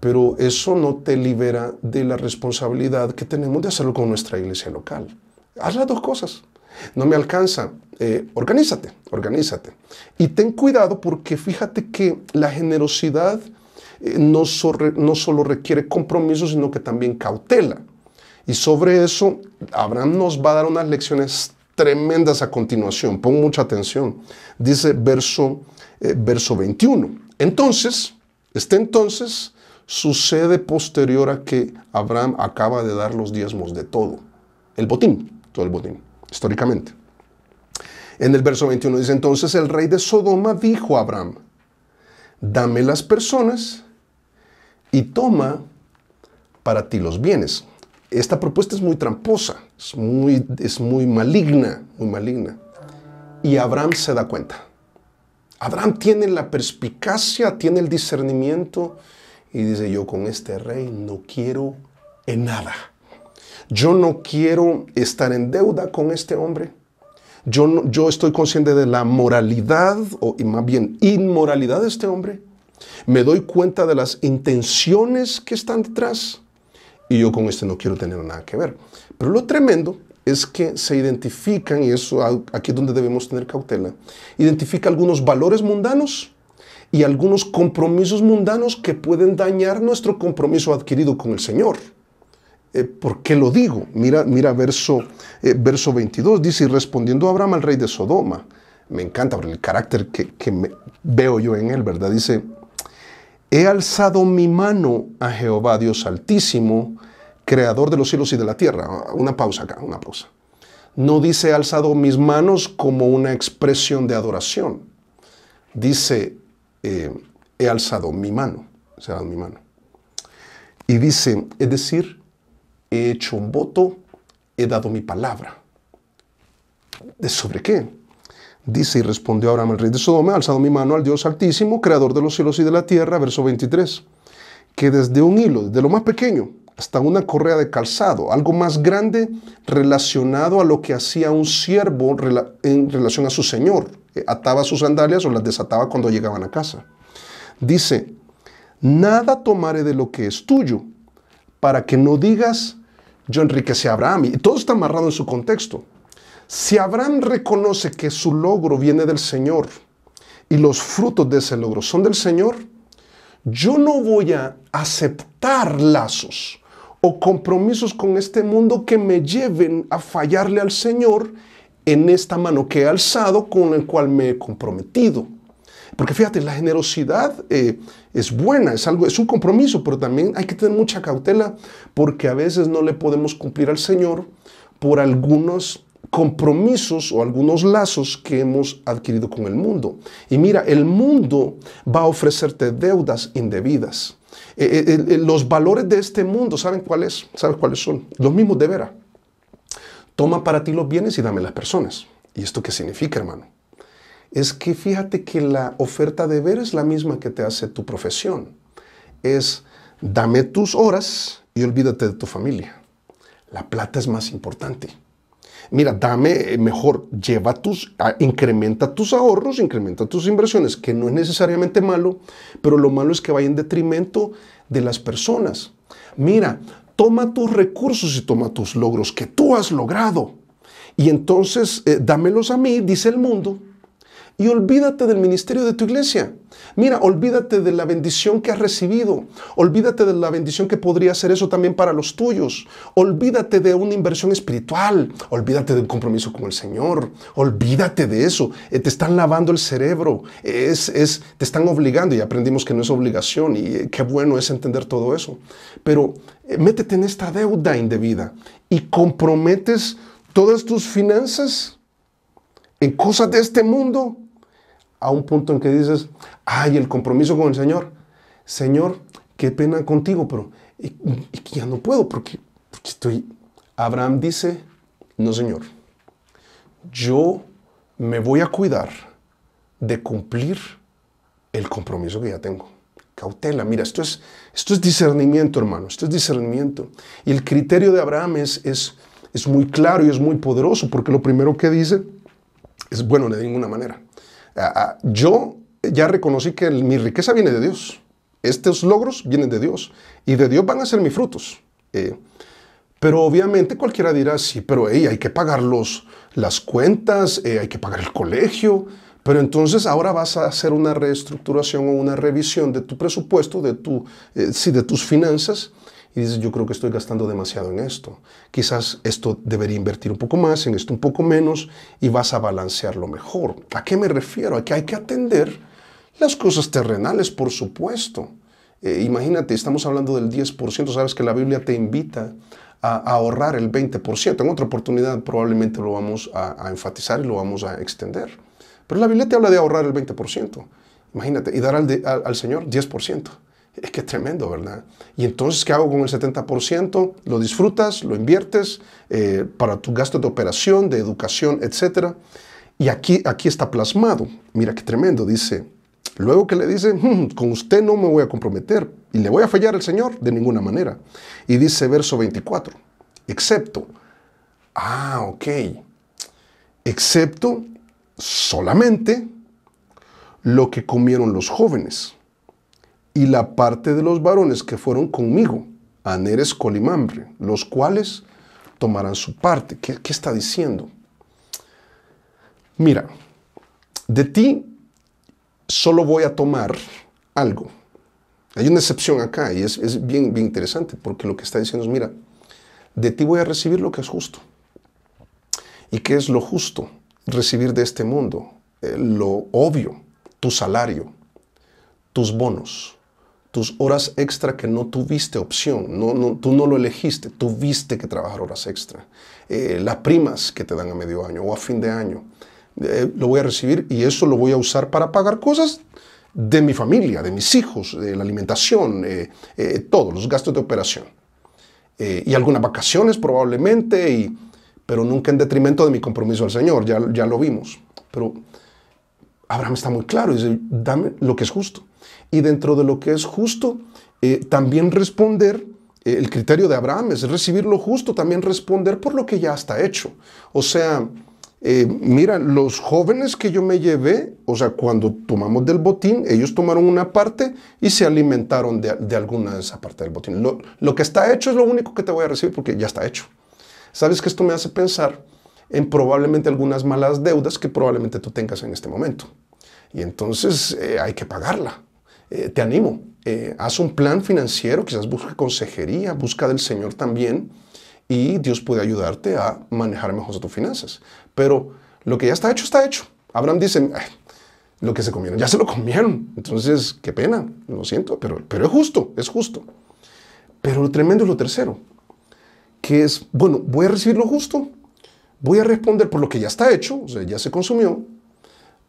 pero eso no te libera de la responsabilidad que tenemos de hacerlo con nuestra iglesia local. Haz las dos cosas. No me alcanza. Organízate. Y ten cuidado porque fíjate que la generosidad no solo requiere compromiso, sino que también cautela. Y sobre eso, Abraham nos va a dar unas lecciones tremendas a continuación. Pon mucha atención. Dice verso 21. Entonces sucede posterior a que Abraham acaba de dar los diezmos de todo. Todo el botín, históricamente. En el verso 21 dice, entonces el rey de Sodoma dijo a Abraham, dame las personas y toma para ti los bienes. Esta propuesta es muy tramposa, es muy maligna. Y Abraham se da cuenta. Abraham tiene la perspicacia, tiene el discernimiento y dice, yo con este rey no quiero en nada. Yo no quiero estar en deuda con este hombre. Yo estoy consciente de la moralidad, y más bien inmoralidad de este hombre. Me doy cuenta de las intenciones que están detrás. Y yo con este no quiero tener nada que ver. Pero lo tremendo es que se identifican, y eso aquí es donde debemos tener cautela, identifica algunos valores mundanos y algunos compromisos mundanos que pueden dañar nuestro compromiso adquirido con el Señor. ¿Por qué lo digo? Mira verso 22. Dice, y respondiendo Abraham al rey de Sodoma, me encanta el carácter que veo yo en él, ¿verdad? Dice, he alzado mi mano a Jehová Dios Altísimo, creador de los cielos y de la tierra. Una pausa acá, una pausa. No dice he alzado mis manos como una expresión de adoración. Dice, he alzado mi mano. Y dice, es decir, he hecho un voto, he dado mi palabra. ¿De sobre qué? Dice, y respondió Abraham al rey de Sodoma, he alzado mi mano al Dios Altísimo, creador de los cielos y de la tierra, verso 23, que desde un hilo, de lo más pequeño, hasta una correa de calzado, algo más grande relacionado a lo que hacía un siervo en relación a su señor. Ataba sus sandalias o las desataba cuando llegaban a casa. Dice, nada tomaré de lo que es tuyo, para que no digas, yo enriquecí a Abraham. Y todo está amarrado en su contexto. Si Abraham reconoce que su logro viene del Señor y los frutos de ese logro son del Señor, yo no voy a aceptar lazos o compromisos con este mundo que me lleven a fallarle al Señor en esta mano que he alzado con el cual me he comprometido. Porque fíjate, la generosidad es buena, es un compromiso, pero también hay que tener mucha cautela porque a veces no le podemos cumplir al Señor por algunos compromisos o algunos lazos que hemos adquirido con el mundo. Y mira, el mundo va a ofrecerte deudas indebidas. Los valores de este mundo, ¿sabes cuáles son? Los mismos de Vera. Toma para ti los bienes y dame las personas. ¿Y esto qué significa, hermano? Es que fíjate que la oferta de Vera es la misma que te hace tu profesión. Es, dame tus horas y olvídate de tu familia. La plata es más importante. Mira, dame mejor, incrementa tus ahorros, incrementa tus inversiones, que no es necesariamente malo, pero lo malo es que vaya en detrimento de las personas. Mira, toma tus recursos y toma tus logros que tú has logrado. Y entonces, dámelos a mí, dice el mundo, y olvídate del ministerio de tu iglesia. Mira, olvídate de la bendición que has recibido. Olvídate de la bendición que podría ser eso también para los tuyos. Olvídate de una inversión espiritual. Olvídate del compromiso con el Señor. Olvídate de eso. Te están lavando el cerebro. Te están obligando. Y aprendimos que no es obligación. Y qué bueno es entender todo eso. Pero métete en esta deuda indebida y comprometes todas tus finanzas en cosas de este mundo, a un punto en que dices, ay, el compromiso con el Señor. Señor, qué pena contigo, pero y que ya no puedo porque estoy... Abraham dice, no señor, yo me voy a cuidar de cumplir el compromiso que ya tengo. Cautela, mira, esto es discernimiento, hermano, esto es discernimiento. Y el criterio de Abraham es muy claro y es muy poderoso, porque lo primero que dice es, bueno, de ninguna manera. Yo ya reconocí que mi riqueza viene de Dios. Estos logros vienen de Dios. Y de Dios van a ser mis frutos. Pero obviamente cualquiera dirá, sí, pero hay que pagar las cuentas, hay que pagar el colegio. Pero entonces ahora vas a hacer una reestructuración o una revisión de tu presupuesto, de tus finanzas. Y dices, yo creo que estoy gastando demasiado en esto. Quizás esto debería invertir un poco más, en esto un poco menos, y vas a balancearlo mejor. ¿A qué me refiero? A que hay que atender las cosas terrenales, por supuesto. Imagínate, estamos hablando del 10%. Sabes que la Biblia te invita a ahorrar el 20%. En otra oportunidad probablemente lo vamos a enfatizar y lo vamos a extender. Pero la Biblia te habla de ahorrar el 20%. Imagínate, y dar al Señor 10%. Es que es tremendo, ¿verdad? Y entonces, ¿qué hago con el 70%? Lo disfrutas, lo inviertes para tus gastos de operación, de educación, etc. Y aquí está plasmado. Mira qué tremendo. Dice, luego que le dice, con usted no me voy a comprometer y le voy a fallar al Señor de ninguna manera. Y dice verso 24, excepto, excepto solamente lo que comieron los jóvenes y la parte de los varones que fueron conmigo, Aner, Escol y Mamre, los cuales tomarán su parte. ¿Qué está diciendo? Mira, de ti solo voy a tomar algo. Hay una excepción acá y es bien interesante, porque lo que está diciendo es, mira, de ti voy a recibir lo que es justo. ¿Y qué es lo justo? Recibir de este mundo lo obvio, tu salario, tus bonos, tus horas extra que no tuviste opción, tú no lo elegiste, tuviste que trabajar horas extra, las primas que te dan a medio año o a fin de año, lo voy a recibir y eso lo voy a usar para pagar cosas de mi familia, de mis hijos, de la alimentación, todos los gastos de operación. Y algunas vacaciones probablemente, pero nunca en detrimento de mi compromiso al Señor, ya lo vimos. Pero Abraham está muy claro, dice, dame lo que es justo. Y dentro de lo que es justo, también responder, el criterio de Abraham es recibir lo justo, también responder por lo que ya está hecho. O sea, mira, los jóvenes que yo me llevé, o sea, cuando tomamos del botín, ellos tomaron una parte y se alimentaron de alguna de esa parte del botín. Lo que está hecho es lo único que te voy a recibir porque ya está hecho. ¿Sabes que esto me hace pensar en probablemente algunas malas deudas que probablemente tú tengas en este momento? Y entonces hay que pagarla. Te animo, haz un plan financiero, quizás busca consejería, busca del Señor también, y Dios puede ayudarte a manejar mejor tus finanzas. Pero lo que ya está hecho. Abraham dice, lo que se comieron, ya se lo comieron. Entonces, qué pena, lo siento, pero es justo, es justo. Pero lo tremendo es lo tercero, que es, bueno, voy a recibir lo justo, voy a responder por lo que ya está hecho, o sea, ya se consumió,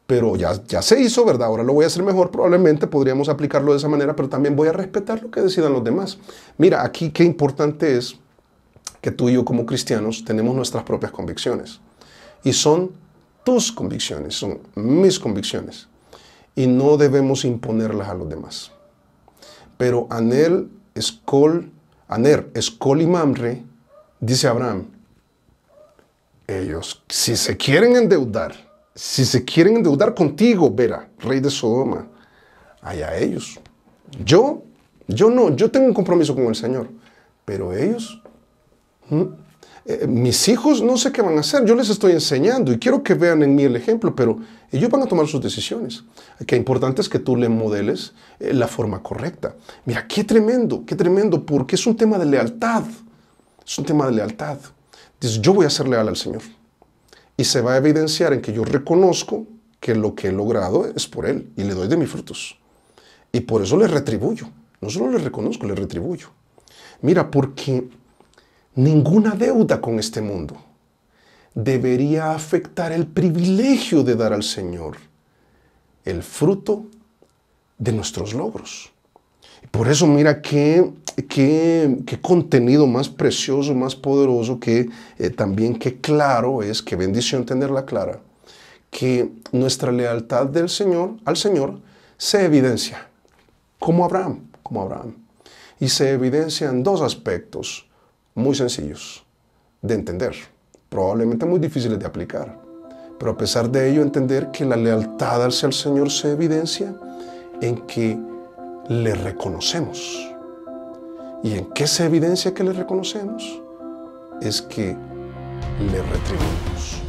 pero ya se hizo, ¿verdad? Ahora lo voy a hacer mejor, probablemente podríamos aplicarlo de esa manera, pero también voy a respetar lo que decidan los demás. Mira, aquí qué importante es que tú y yo como cristianos tenemos nuestras propias convicciones. Y son tus convicciones, son mis convicciones. Y no debemos imponerlas a los demás. Pero Aner, Escol y Mamre, dice Abraham, ellos, si se quieren endeudar contigo, Vera, rey de Sodoma, allá ellos. Yo no, yo tengo un compromiso con el Señor, pero ellos, mis hijos no sé qué van a hacer, yo les estoy enseñando y quiero que vean en mí el ejemplo, pero ellos van a tomar sus decisiones. Qué importante es que tú le modeles la forma correcta. Mira, qué tremendo, porque es un tema de lealtad. Es un tema de lealtad. Dices, yo voy a ser leal al Señor. Y se va a evidenciar en que yo reconozco que lo que he logrado es por Él y le doy de mis frutos. Y por eso le retribuyo. No solo le reconozco, le retribuyo. Mira, porque ninguna deuda con este mundo debería afectar el privilegio de dar al Señor el fruto de nuestros logros. Por eso mira qué contenido más precioso, más poderoso, que también qué claro es, qué bendición tenerla clara, que nuestra lealtad al Señor se evidencia, como Abraham. Y se evidencia en dos aspectos muy sencillos de entender, probablemente muy difíciles de aplicar. Pero a pesar de ello, entender que la lealtad hacia el Señor se evidencia en que le reconocemos. ¿Y en qué se evidencia que le reconocemos? Es que le retribuimos.